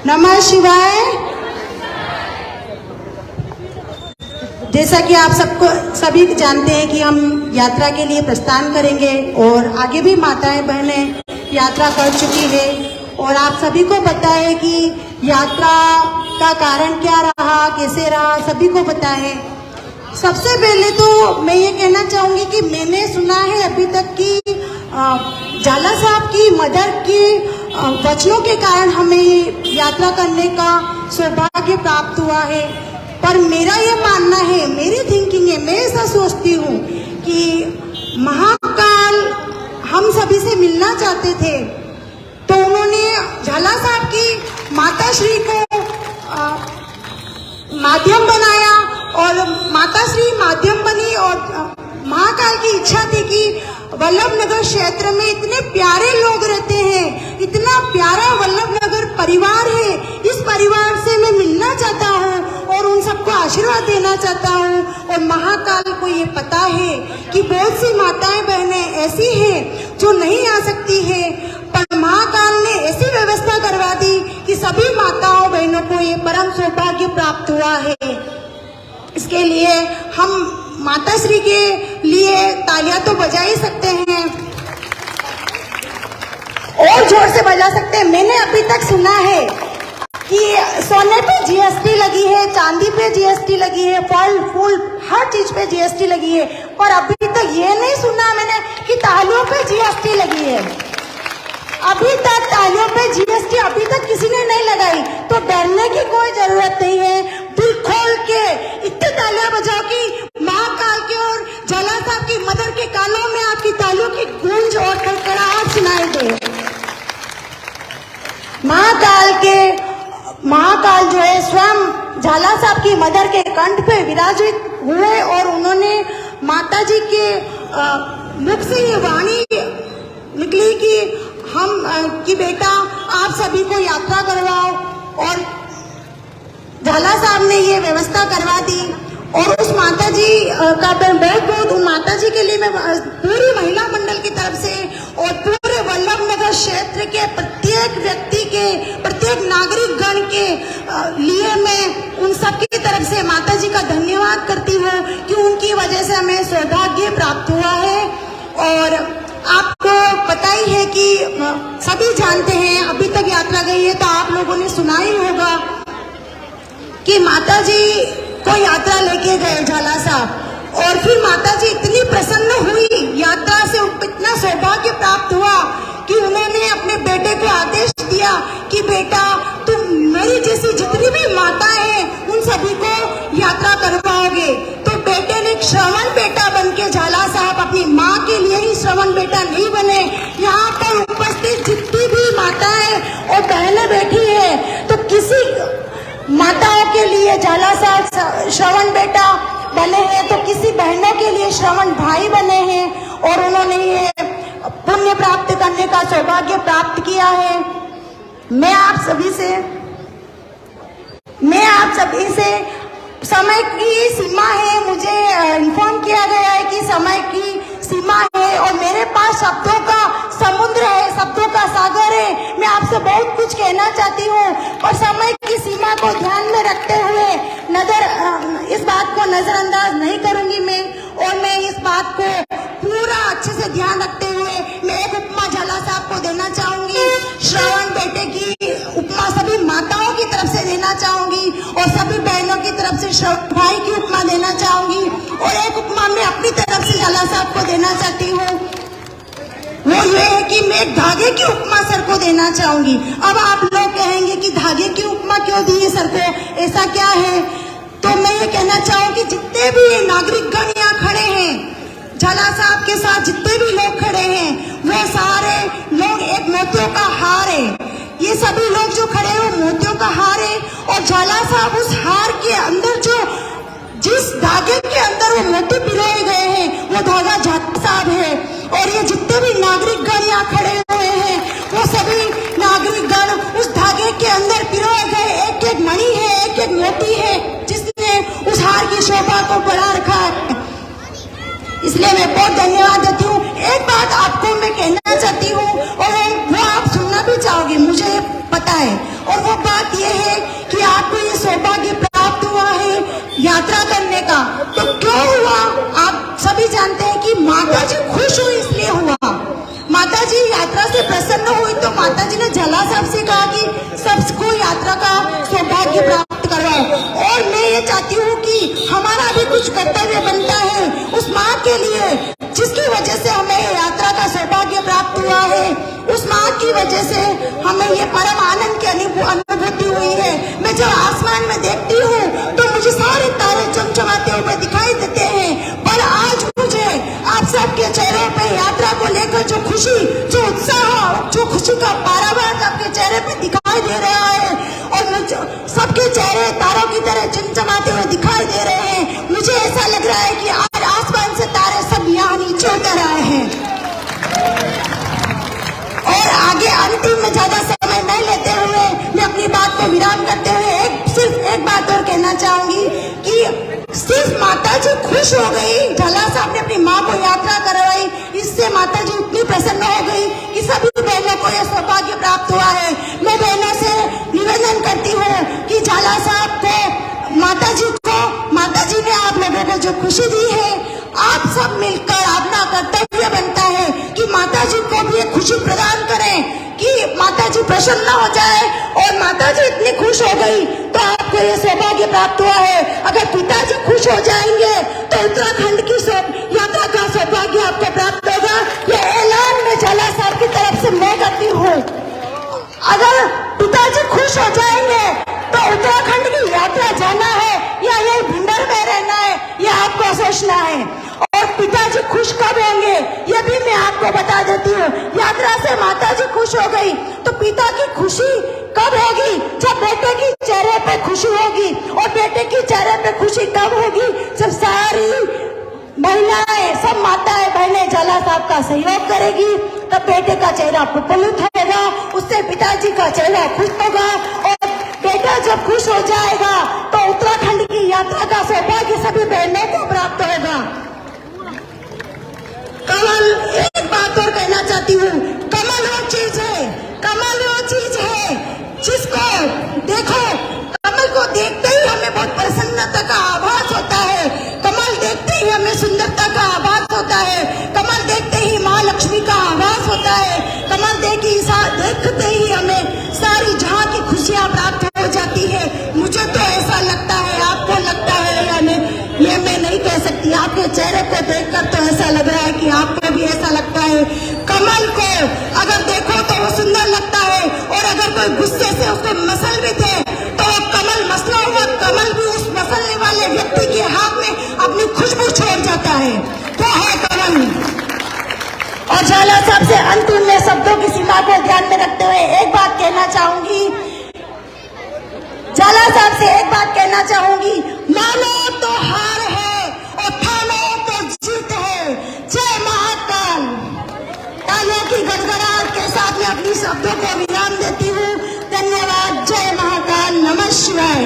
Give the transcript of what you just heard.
नमः शिवाय। जैसा कि आप सभी जानते हैं कि हम यात्रा के लिए प्रस्थान करेंगे और आगे भी माताएं बहनें यात्रा कर चुकी है और आप सभी को पता है कि यात्रा का कारण क्या रहा, कैसे रहा, सभी को पता है। सबसे पहले तो मैं ये कहना चाहूंगी कि मैंने सुना है अभी तक कि झाला साहब की मदर के वचनों के कारण हमें यात्रा करने का सौभाग्य प्राप्त हुआ है। पर मेरा ये मानना है, मेरी थिंकिंग है, मैं ऐसा सोचती हूँ कि महाकाल हम सभी से मिलना चाहते थे, तो उन्होंने झाला साहब की माता श्री को माध्यम बनाया और माता श्री माध्यम बनी और महाकाल की इच्छा थी कि वल्लभनगर क्षेत्र में इतने प्यारे लोग रहते हैं, इतना प्यारा वल्लभनगर परिवार है, इस परिवार से मैं मिलना चाहता हूँ और उन सबको आशीर्वाद देना चाहता हूँ। और महाकाल को ये पता है कि बहुत सी माताएं बहनें ऐसी हैं जो नहीं आ सकती है, पर महाकाल ने ऐसी व्यवस्था करवा दी कि सभी माताओं बहनों को ये परम सौभाग्य प्राप्त हुआ है। इसके लिए हम माता श्री के लिए तालियां तो बजा ही सकते हैं और जोर से बजा सकते हैं। मैंने अभी तक सुना है कि सोने पे जीएसटी लगी है, चांदी पे जीएसटी लगी है, फल फूल हर चीज पे जीएसटी लगी है, पर अभी तक ये नहीं सुना मैंने कि तालियों पे जीएसटी लगी है। अभी तक तालियों पे जीएसटी अभी तक किसी ने नहीं लगाई, तो डरने की कोई जरूरत नहीं है। दिल खोल के इतनी तालियां बजाओ कि महाकाल की और झाला साहब की मदर के कानों में आपकी तालियों की गूंज और खड़खड़ाहट सुनाई दे। महाकाल जो है स्वयं झाला साहब की मदर के कंठ पे विराजित हुए और उन्होंने माता जी के मुख से ये वाणी निकली कि कि बेटा आप सभी को यात्रा करवाओ, और झाला साहब ने ये व्यवस्था करवा दी। और उस माता जी का बहुत उन माता जी के लिए मैं पूरी महिला मंडल की तरफ से और पूरे वल्लभनगर क्षेत्र के प्रत्येक व्यक्ति के, प्रत्येक नागरिक गण के लिए मैं उन सबकी तरफ से माता जी का धन्यवाद करती हूँ कि उनकी वजह से हमें सौभाग्य प्राप्त हुआ है। और आपको पता ही है कि सभी जानते हैं, अभी तक यात्रा गई है तो आप लोगों ने सुना ही होगा कि माता जी को यात्रा लेके गए झाला साहब, और फिर माता जी इतनी प्रसन्न हुई, यात्रा से इतना सौभाग्य प्राप्त हुआ कि उन्होंने अपने बेटे को आदेश दिया कि बेटा तुम मेरी जैसी जितनी भी माताएं हैं उन सभी को यात्रा करवाओगे। तो बेटे ने श्रवण बेटा बन के झाला साहब अपनी माँ के लिए ही श्रवण बेटा नहीं बने, यहाँ पर उपस्थित जितनी भी माताएं और बहनें बैठी है तो किसी माताओं के लिए झाला साहब श्रवण बेटा बने हैं, तो किसी बहनों के लिए श्रवण भाई बने हैं और उन्होंने ये पुण्य प्राप्त करने का सौभाग्य प्राप्त किया है। मैं आप सभी से समय की सीमा है, मुझे इन्फॉर्म किया गया है कि समय की सीमा है और मेरे पास शब्दों का समुद्र है, शब्दों का सागर है। मैं आपसे बहुत कुछ कहना चाहती हूँ और समय की सीमा को ध्यान में रखते हुए इस बात को नजरअंदाज नहीं करूंगी मैं, और मैं इस बात को पूरा अच्छे से ध्यान रखते हुए मैं एक उपमा झाला साहब को देना चाहूंगी। श्रवण बेटे की उपमा सभी माताओं की तरफ से देना चाहूंगी और सभी बहनों की तरफ से श्रवण भाई की उपमा देना चाहूंगी, और एक उपमा मैं अपनी तरफ से झाला साहब को देना चाहती हूँ। वो ये है कि मैं धागे की उपमा सर को देना चाहूंगी। अब आप लोग कहेंगे कि धागे की उपमा क्यों दी है सर को, ऐसा क्या है? तो मैं ये कहना चाहूंगी जितने भी नागरिक गण यहाँ खड़े हैं, झाला साहब के साथ जितने भी लोग खड़े हैं, वो सारे लोग एक मोतियों का हार है। ये सभी लोग जो खड़े हैं वो मोतियों का हार है, और झाला साहब उस हार के अंदर जिस धागे के अंदर वो मोती पिरोए गए हैं वो धागा झाला साहब है। और ये जितने भी नागरिक गण यहाँ खड़े हुए हैं वो सभी नागरिक गण उस धागे के अंदर पिरोए गए एक एक मणि है, एक एक मोती है, जिसने उस हार की शोभा को बढ़ा रखा है। इसलिए मैं बहुत धन्यवाद देती हूँ। एक बात आपको मैं कहना चाहती हूँ और वो आप सुनना भी चाहोगे, मुझे पता है, और वो बात ये का। तो क्यों हुआ आप सभी जानते हैं कि माता जी खुश हुई इसलिए हुआ। माता जी यात्रा से प्रसन्न हुई तो माता जी ने झाला साहब से कहा कि सबको यात्रा का सौभाग्य प्राप्त करवाओ। और मैं ये चाहती हूँ कि हमारा भी कुछ कर्तव्य बनता है उस माँ के लिए जिसकी वजह से हमें यात्रा का सौभाग्य प्राप्त हुआ है। उस माँ की वजह से हमें ये परम आनंद की अनुभूति हुई है। मैं जब आसमान में देखती हूँ तो मुझे सारे तारे चमचमाते हुए दिखाई देते हैं। पर आज मुझे आप सबके चेहरों पे यात्रा को लेकर जो खुशी, जो उत्साह, जो खुशी का पारावार आपके चेहरे पे दिखाई दे रहा है और सबके चेहरे तारों की तरह चमचमाते हुए दिखाई दे रहे हैं। मुझे ऐसा लग रहा है कि आज आसमान से तारे सब यहाँ नीचे उतर आए हैं। और आगे अंतिम में ज्यादा समय नहीं लेते हुए मैं अपनी बात को विराम करते हुए सिर्फ एक बात और कहना चाहूंगी कि सिर्फ माता जी खुश हो गई, झाला साहब ने अपनी माँ को यात्रा करवाई, इससे माता जी इतनी प्रसन्न हो गई कि सभी बहनों को यह सौभाग्य प्राप्त हुआ है। मैं बहनों से निवेदन करती हूँ कि झाला साहब को, माता जी ने आप लोगों को जो खुशी दी है, आप सब मिलकर अपना कर्तव्य बनता है कि माता जी को भी एक खुशी प्रदान करें कि माता जी प्रसन्न हो जाए। और माता जी इतनी खुश हो गई तो आपको ये सौभाग्य प्राप्त हुआ है। अगर पिताजी खुश हो जाएंगे तो उत्तराखंड की यात्रा का सौभाग्य आपको प्राप्त होगा। ये ऐलान मैं झाला साहब की तरफ से मैं करती हूँ। अगर पिताजी खुश हो जाएंगे तो उत्तराखंड की यात्रा जाना है या ये भिंडर में रहना है, ये आपको सोचना है। और पिताजी खुश कब होंगे ये भी मैं आपको बता देती हूँ। यात्रा से माता जी खुश हो गई तो पिता की खुशी कब होगी? जब बेटे की चेहरे पे खुशी होगी। और बेटे की चेहरे पे खुशी कब होगी? जब सारी महिलाएं, सब माताएं बहनें झाला साहब का सहयोग करेगी, तब बेटे का चेहरा प्रफुल्लित होगा, उससे पिताजी का चेहरा खुश होगा। और बेटा जब खुश हो जाएगा तो उत्तराखंड की यात्रा का सौभाग्य सभी बहनों को प्राप्त होगा। कमल, एक बात और कहना चाहती हूँ, कमल वो चीज है, कमल वो चीज है जिसको देखो, कमल को देखते ही हमें बहुत प्रसन्नता का आभास होता है। कमल देखते ही हमें सुंदरता का आभास होता है। कमल देखते ही माँ लक्ष्मी का आभास होता है। कमल देखते ही हमें सारी जहाँ की खुशियाँ प्राप्त हो जाती है। मुझे तो ऐसा लगता है, आपको लगता है या नहीं ये मैं नहीं कह सकती। आपके चेहरे को देखकर तो ऐसा लग रहा है कि आपको भी ऐसा लगता है। कमल को अगर देखो तो वो सुंदर लगता है और अगर कोई गुस्से से उसको मसल भी थे तो कमल मसला हुआ कमल भी उस मसलने वाले व्यक्ति के हाथ में अपनी खुशबू छोड़ जाता है। तो है कमल। और झाला साहब से अंतिम में शब्दों की सीमा को ध्यान में रखते हुए एक बात कहना चाहूंगी, झाला साहब से एक बात कहना चाहूंगी, मानो तो हार है और ठानो तो जीत है। जय महाकाल। तालियों की गड़गड़ाहट के साथ मैं अपनी शब्दों को विराम देती हूँ। धन्यवाद। जय महाकाल। नमः शिवाय।